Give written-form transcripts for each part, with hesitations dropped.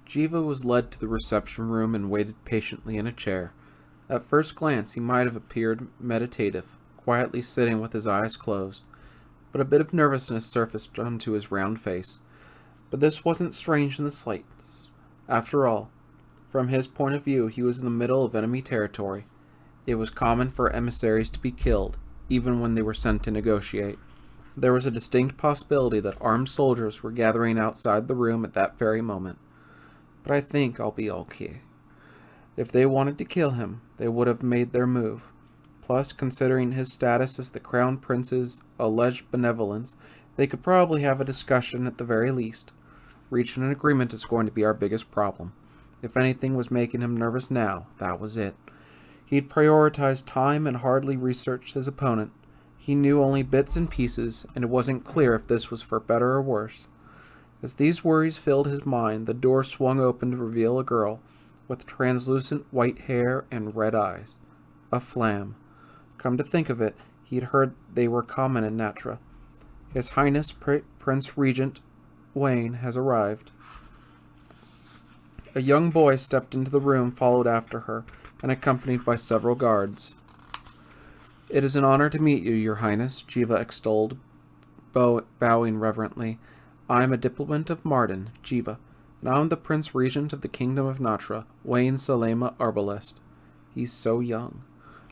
Jiva was led to the reception room and waited patiently in a chair. At first glance he might have appeared meditative, quietly sitting with his eyes closed, but a bit of nervousness surfaced onto his round face. But this wasn't strange in the slightest. After all, from his point of view, he was in the middle of enemy territory. It was common for emissaries to be killed, even when they were sent to negotiate. There was a distinct possibility that armed soldiers were gathering outside the room at that very moment. But I think I'll be okay. If they wanted to kill him, they would have made their move. Plus, considering his status as the Crown Prince's alleged benevolence, they could probably have a discussion at the very least. Reaching an agreement is going to be our biggest problem. If anything was making him nervous now, that was it. He'd prioritized time and hardly researched his opponent. He knew only bits and pieces, and it wasn't clear if this was for better or worse. As these worries filled his mind, the door swung open to reveal a girl with translucent white hair and red eyes. A flam. Come to think of it, he'd heard they were common in Natra. His Highness Prince Regent Wayne has arrived. A young boy stepped into the room, followed after her, and accompanied by several guards. It is an honor to meet you, Your Highness, Jiva extolled, bowing reverently. I am a diplomat of Marden, Jiva, and I am the Prince Regent of the Kingdom of Natra, Wayne Salema Arbalest. He's so young.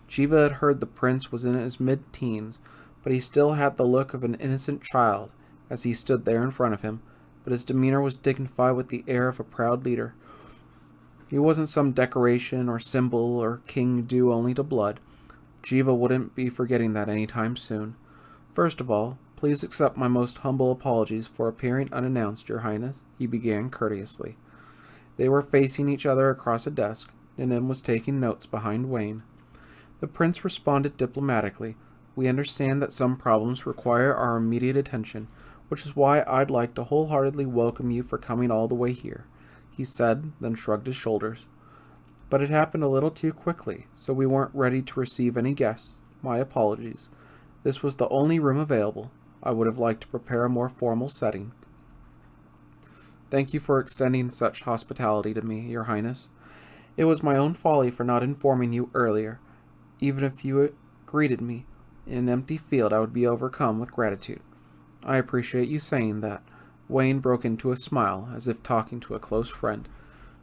Jiva had heard the prince was in his mid-teens, but he still had the look of an innocent child as he stood there in front of him, but his demeanor was dignified with the air of a proud leader. He wasn't some decoration or symbol or king due only to blood. Jiva wouldn't be forgetting that any time soon. First of all, please accept my most humble apologies for appearing unannounced, Your Highness, he began courteously. They were facing each other across a desk, and Nim was taking notes behind Wayne. The prince responded diplomatically. We understand that some problems require our immediate attention, which is why I'd like to wholeheartedly welcome you for coming all the way here, he said, then shrugged his shoulders. But it happened a little too quickly, so we weren't ready to receive any guests. My apologies. This was the only room available. I would have liked to prepare a more formal setting. Thank you for extending such hospitality to me, Your Highness. It was my own folly for not informing you earlier. Even if you greeted me in an empty field, I would be overcome with gratitude. I appreciate you saying that. Wayne broke into a smile, as if talking to a close friend.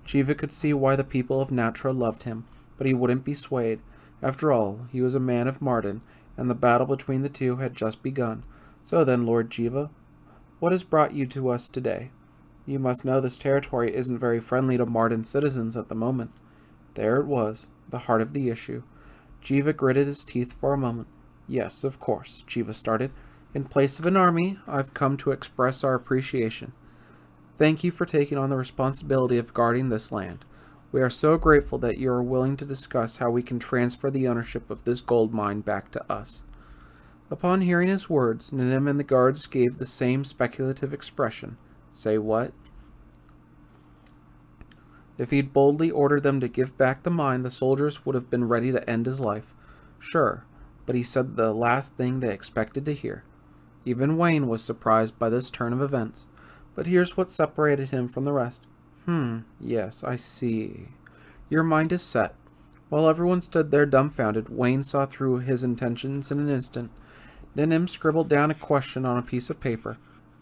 Jiva could see why the people of Natra loved him, but he wouldn't be swayed. After all, he was a man of Marden, and the battle between the two had just begun. So then, Lord Jiva, what has brought you to us today? You must know this territory isn't very friendly to Marden citizens at the moment. There it was, the heart of the issue. Jiva gritted his teeth for a moment. Yes, of course, Jiva started. In place of an army, I've come to express our appreciation. Thank you for taking on the responsibility of guarding this land. We are so grateful that you are willing to discuss how we can transfer the ownership of this gold mine back to us. Upon hearing his words, Nanim and the guards gave the same speculative expression. Say what? If he'd boldly ordered them to give back the mine, the soldiers would have been ready to end his life. Sure, but he said the last thing they expected to hear. Even Wayne was surprised by this turn of events. But here's what separated him from the rest. Yes, I see. Your mind is set. While everyone stood there dumbfounded, Wayne saw through his intentions in an instant. Nanim scribbled down a question on a piece of paper.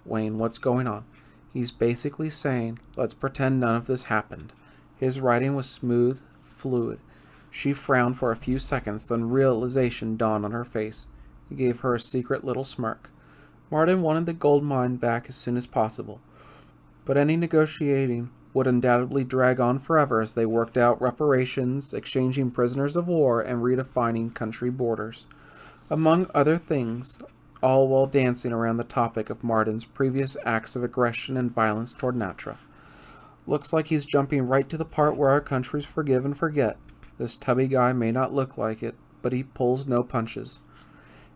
Wayne, what's going on? He's basically saying, let's pretend none of this happened. His writing was smooth, fluid. She frowned for a few seconds, then realization dawned on her face. He gave her a secret little smirk. Marden wanted the gold mine back as soon as possible, but any negotiating would undoubtedly drag on forever as they worked out reparations, exchanging prisoners of war, and redefining country borders. Among other things, all while dancing around the topic of Marden's previous acts of aggression and violence toward Natra. Looks like he's jumping right to the part where our countries forgive and forget. This tubby guy may not look like it, but he pulls no punches.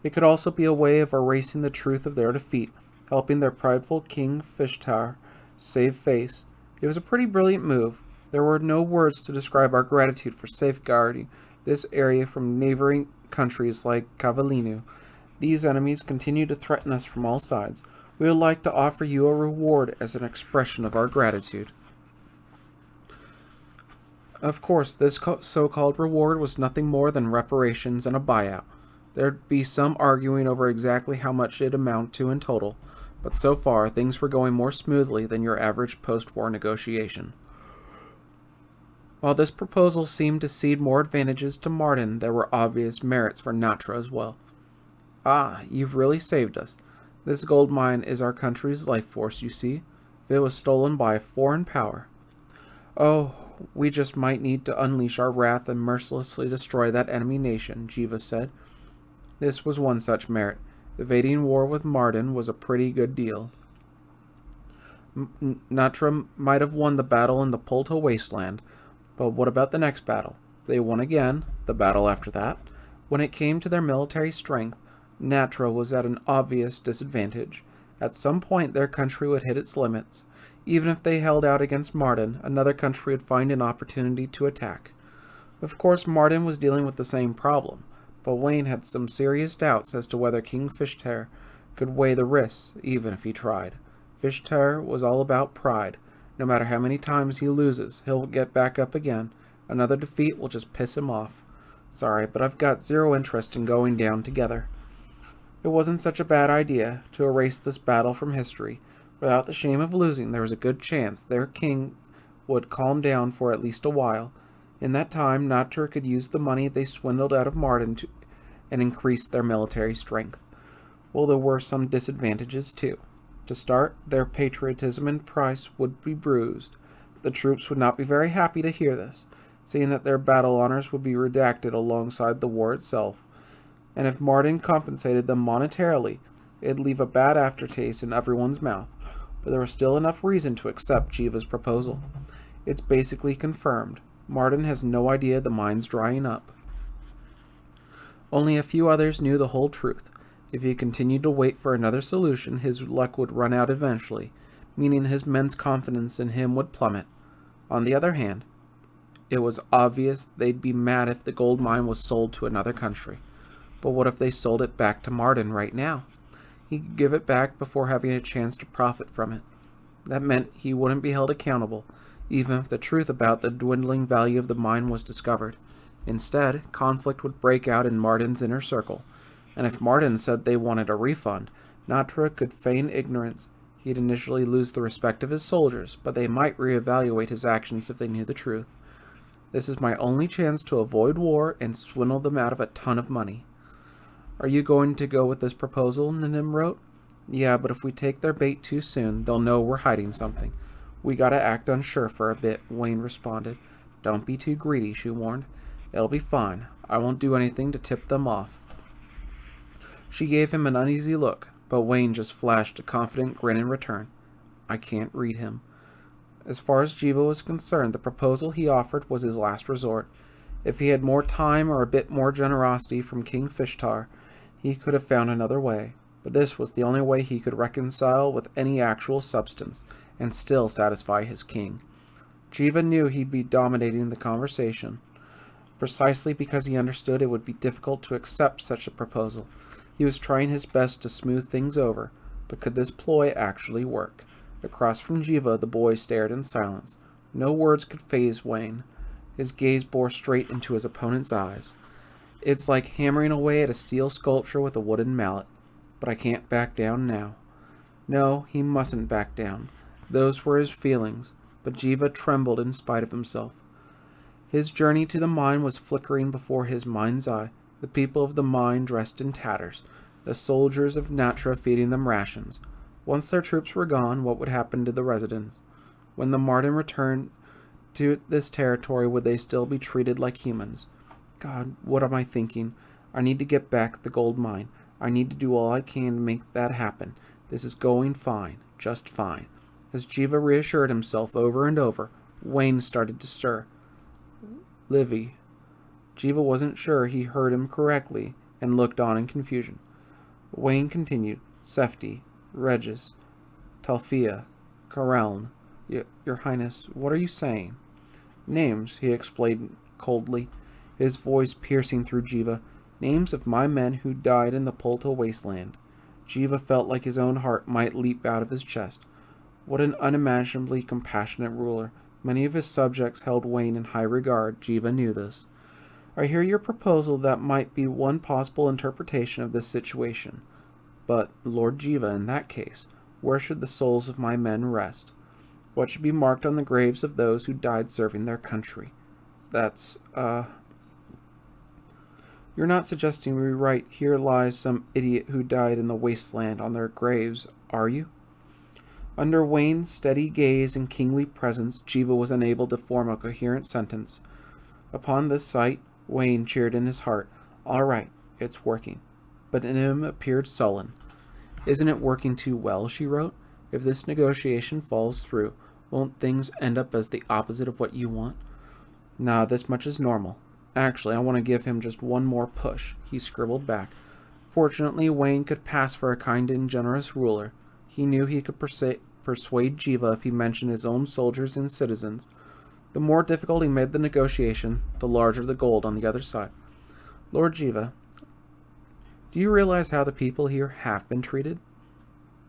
It could also be a way of erasing the truth of their defeat, helping their prideful King Fishtar save face. It was a pretty brilliant move. There were no words to describe our gratitude for safeguarding this area from neighboring countries like Cavallino. These enemies continue to threaten us from all sides. We would like to offer you a reward as an expression of our gratitude. Of course, this so-called reward was nothing more than reparations and a buyout. There'd be some arguing over exactly how much it'd amount to in total, but so far things were going more smoothly than your average post-war negotiation. While this proposal seemed to cede more advantages to Martin, there were obvious merits for Natra as well. Ah, you've really saved us. This gold mine is our country's life force, you see. If it was stolen by a foreign power. Oh, we just might need to unleash our wrath and mercilessly destroy that enemy nation, Jiva said. This was one such merit. Evading war with Martin was a pretty good deal. Natra might have won the battle in the Polta wasteland, but what about the next battle? If they won again, the battle after that. When it came to their military strength, Natra was at an obvious disadvantage. At some point their country would hit its limits. Even if they held out against Martin, another country would find an opportunity to attack. Of course, Martin was dealing with the same problem, but Wayne had some serious doubts as to whether King Fishtail could weigh the risks, even if he tried. Fishtail was all about pride. No matter how many times he loses, he'll get back up again. Another defeat will just piss him off. Sorry, but I've got zero interest in going down together. It wasn't such a bad idea to erase this battle from history. Without the shame of losing, there was a good chance their king would calm down for at least a while. In that time, Natra could use the money they swindled out of Martin and increase their military strength. Well, there were some disadvantages too. To start, their patriotism and price would be bruised. The troops would not be very happy to hear this, seeing that their battle honors would be redacted alongside the war itself. And if Martin compensated them monetarily, it'd leave a bad aftertaste in everyone's mouth. But there was still enough reason to accept Jiva's proposal. It's basically confirmed. Martin has no idea the mine's drying up. Only a few others knew the whole truth. If he continued to wait for another solution, his luck would run out eventually, meaning his men's confidence in him would plummet. On the other hand, it was obvious they'd be mad if the gold mine was sold to another country. But what if they sold it back to Martin right now? He could give it back before having a chance to profit from it. That meant he wouldn't be held accountable, even if the truth about the dwindling value of the mine was discovered. Instead, conflict would break out in Martin's inner circle, and if Martin said they wanted a refund, Natra could feign ignorance. He'd initially lose the respect of his soldiers, but they might reevaluate his actions if they knew the truth. This is my only chance to avoid war and swindle them out of a ton of money. Are you going to go with this proposal? Nanim wrote. Yeah, but if we take their bait too soon, they'll know we're hiding something. We gotta act unsure for a bit, Wayne responded. Don't be too greedy, she warned. It'll be fine. I won't do anything to tip them off. She gave him an uneasy look, but Wayne just flashed a confident grin in return. I can't read him. As far as Jiva was concerned, the proposal he offered was his last resort. If he had more time or a bit more generosity from King Fishtail, he could have found another way, but this was the only way he could reconcile with any actual substance, and still satisfy his king. Jiva knew he'd be dominating the conversation, precisely because he understood it would be difficult to accept such a proposal. He was trying his best to smooth things over, but could this ploy actually work? Across from Jiva, the boy stared in silence. No words could faze Wayne. His gaze bore straight into his opponent's eyes. It's like hammering away at a steel sculpture with a wooden mallet. But I can't back down now. No, he mustn't back down. Those were his feelings, but Jiva trembled in spite of himself. His journey to the mine was flickering before his mind's eye. The people of the mine dressed in tatters, the soldiers of Natra feeding them rations. Once their troops were gone, what would happen to the residents? When the Martin returned to this territory, would they still be treated like humans? God, what am I thinking? I need to get back the gold mine. I need to do all I can to make that happen. This is going fine, just fine. As Jiva reassured himself over and over, Wayne started to stir. Livy. Jiva wasn't sure he heard him correctly and looked on in confusion. Wayne continued. Sefti, Regis, Talfia, Kareln. Your Highness, what are you saying? Names, he explained coldly, his voice piercing through Jiva. Names of my men who died in the Polta wasteland. Jiva felt like his own heart might leap out of his chest. What an unimaginably compassionate ruler. Many of his subjects held Wayne in high regard. Jiva knew this. I hear your proposal. That might be one possible interpretation of this situation. But, Lord Jiva, in that case, where should the souls of my men rest? What should be marked on the graves of those who died serving their country? You're not suggesting we write, here lies some idiot who died in the wasteland on their graves, are you? Under Wayne's steady gaze and kingly presence, Jiva was unable to form a coherent sentence. Upon this sight, Wayne cheered in his heart. All right, it's working. But Nim appeared sullen. Isn't it working too well, she wrote. If this negotiation falls through, won't things end up as the opposite of what you want? Nah, this much is normal. Actually, I want to give him just one more push, he scribbled back. Fortunately, Wayne could pass for a kind and generous ruler. He knew he could persuade Jiva if he mentioned his own soldiers and citizens. The more difficult he made the negotiation, the larger the gold on the other side. Lord Jiva, do you realize how the people here have been treated?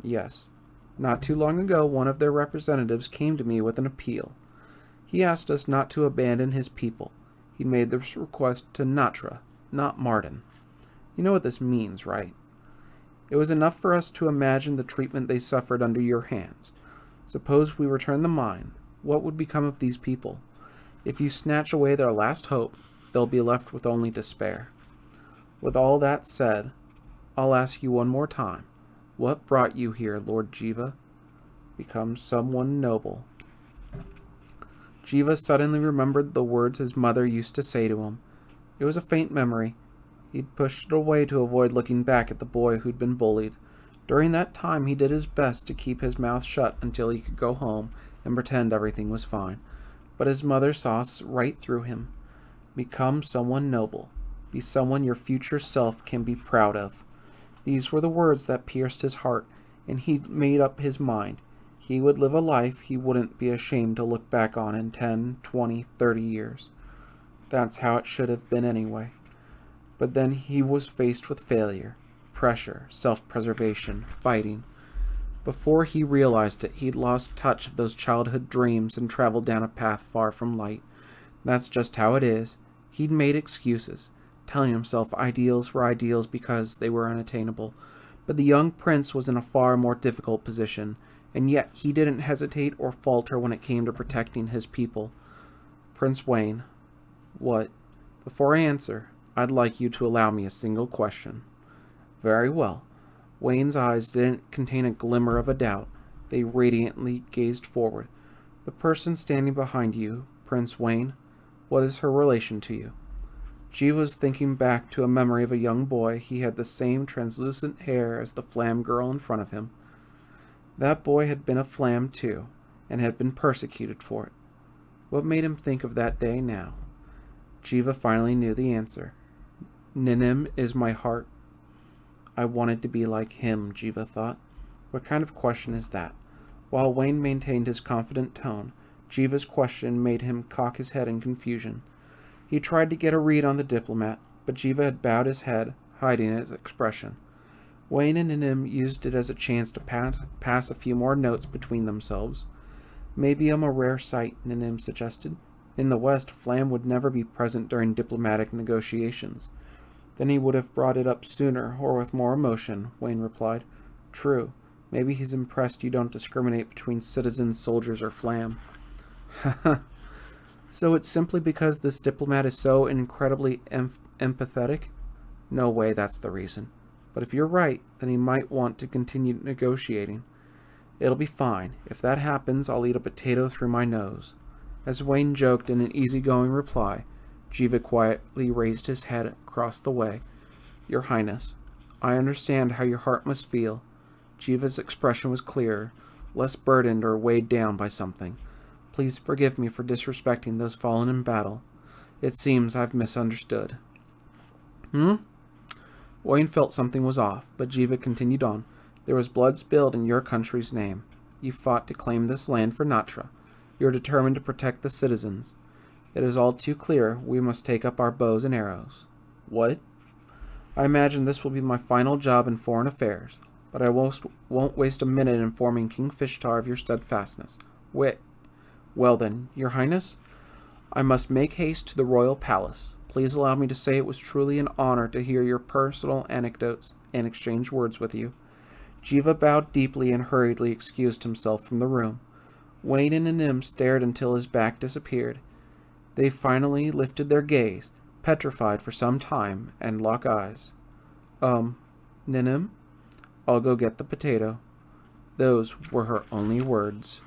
Yes. Not too long ago, one of their representatives came to me with an appeal. He asked us not to abandon his people. He made this request to Natra, not Martin. You know what this means, right? It was enough for us to imagine the treatment they suffered under your hands. Suppose we return the mine. What would become of these people? If you snatch away their last hope, they'll be left with only despair. With all that said, I'll ask you one more time. What brought you here, Lord Jiva? Become someone noble. Jiva suddenly remembered the words his mother used to say to him. It was a faint memory. He'd pushed it away to avoid looking back at the boy who'd been bullied. During that time, he did his best to keep his mouth shut until he could go home and pretend everything was fine. But his mother saw right through him. Become someone noble. Be someone your future self can be proud of. These were the words that pierced his heart, and he'd made up his mind. He would live a life he wouldn't be ashamed to look back on in 10, 20, 30 years. That's how it should have been anyway. But then he was faced with failure, pressure, self-preservation, fighting. Before he realized it, he'd lost touch of those childhood dreams and traveled down a path far from light. That's just how it is. He'd made excuses, telling himself ideals were ideals because they were unattainable. But the young prince was in a far more difficult position, and yet he didn't hesitate or falter when it came to protecting his people. Prince Wayne, what? Before I answer, I'd like you to allow me a single question. Very well. Wayne's eyes didn't contain a glimmer of a doubt. They radiantly gazed forward. The person standing behind you, Prince Wayne, what is her relation to you? Jiva was thinking back to a memory of a young boy. He had the same translucent hair as the Flam girl in front of him. That boy had been a Flam too, and had been persecuted for it. What made him think of that day now? Jiva finally knew the answer. Ninim is my heart. I wanted to be like him, Jiva thought. What kind of question is that? While Wayne maintained his confident tone, Jiva's question made him cock his head in confusion. He tried to get a read on the diplomat, but Jiva had bowed his head, hiding his expression. Wayne and Ninim used it as a chance to pass a few more notes between themselves. Maybe I'm a rare sight, Ninim suggested. In the West, Flam would never be present during diplomatic negotiations. Then he would have brought it up sooner, or with more emotion, Wayne replied. True. Maybe he's impressed you don't discriminate between citizens, soldiers, or Flam. So it's simply because this diplomat is so incredibly empathetic? No way that's the reason. But if you're right, then he might want to continue negotiating. It'll be fine. If that happens, I'll eat a potato through my nose. As Wayne joked in an easygoing reply, Jiva quietly raised his head across the way. Your Highness, I understand how your heart must feel. Jiva's expression was clearer, less burdened or weighed down by something. Please forgive me for disrespecting those fallen in battle. It seems I've misunderstood. Wayne felt something was off, but Jiva continued on. There was blood spilled in your country's name. You fought to claim this land for Natra. You are determined to protect the citizens. It is all too clear we must take up our bows and arrows. What? I imagine this will be my final job in foreign affairs, but I won't waste a minute informing King Fishtar of your steadfastness. Well then, your highness, I must make haste to the royal palace. Please allow me to say it was truly an honor to hear your personal anecdotes and exchange words with you. Jiva bowed deeply and hurriedly excused himself from the room. Wayne and Nanim stared until his back disappeared. They finally lifted their gaze, petrified for some time, and locked eyes. Nanim, I'll go get the potato. Those were her only words.